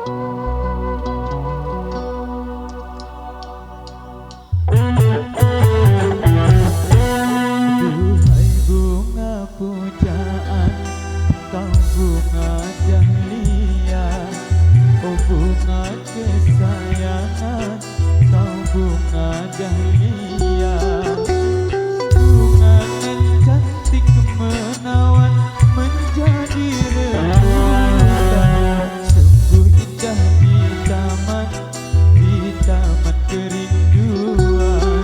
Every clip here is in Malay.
Duhai bunga pujaan, kau bunga dahlia, oh bunga kesayangan, kau bunga dahlia. Bunga nan cantik menawan menjadi rebutan, sungguh indah di taman kerinduan.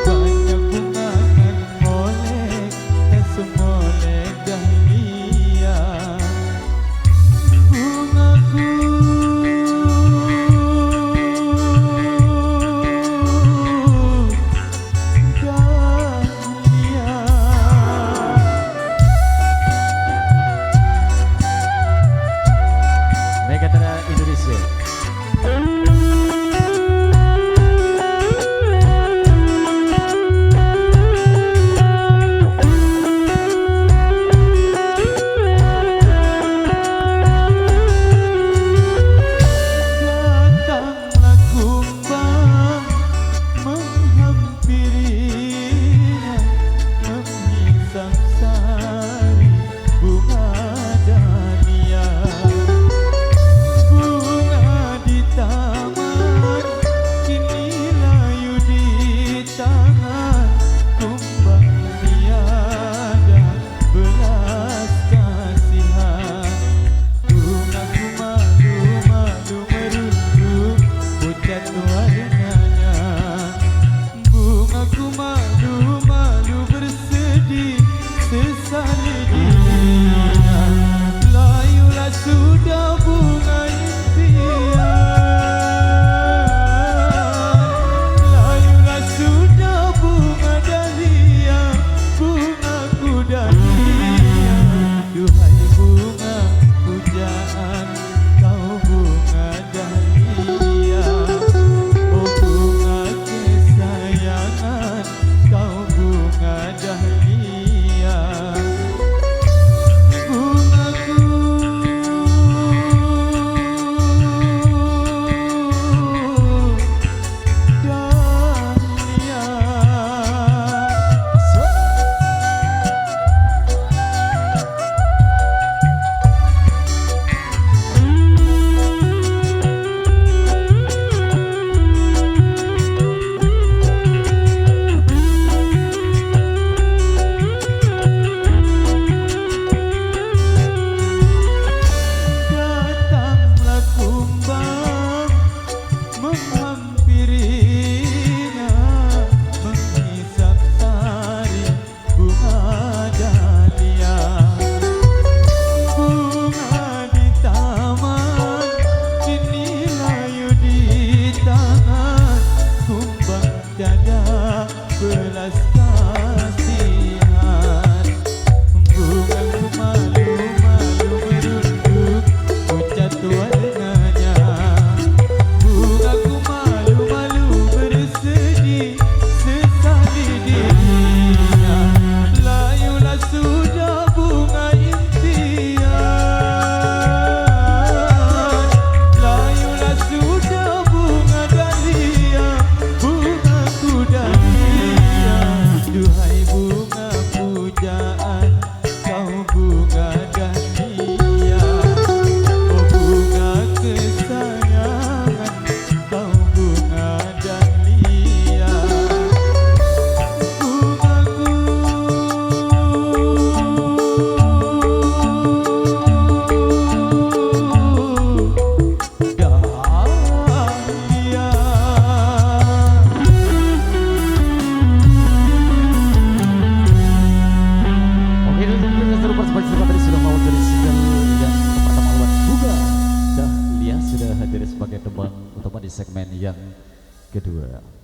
Banyak bunga nan molek, tak semolek dahlia. Bungaku dahlia. Megatara Indonesia. Datanglah kumbang menghampirinya, menghisap sari bunga dahlia. Bunga di taman kini layu di tangan, kumbang tiada belas kasihan. Bungaku malu-malu merunduk pucat warnanya. Bungaku malu-malu bersedih sesali dirinya. Layulah sudah bunga impian, layulah sudah bunga dahlia, bungaku dahlia. Duhai bunga pujaan, kau bunga dahlia, oh bunga kesayangan, kau bunga dahlia. Bungaku dahlia. Datanglah kumbang menghampirinya, menghisap sari bunga dahlia. Bunga di taman kini layu di tangan, kumbang tiada belas kasihan. Bungaku malu-malu merunduk pucat warnanya. Bungaku malu-malu bersedih sesali dirinya. Layulah sudah bunga impian, layulah sudah bunga dahlia, bungaku dahlia. Duhai bunga pujaan, kau bunga dahlia, oh bunga kesayangan, kau bunga dahlia. Bungaku dahlia. Oke, seru persembahan tadi sudah mau dari single yang pertama buat Bunga Dahlia sudah hadir sebagai teman utama di segmen yang kedua.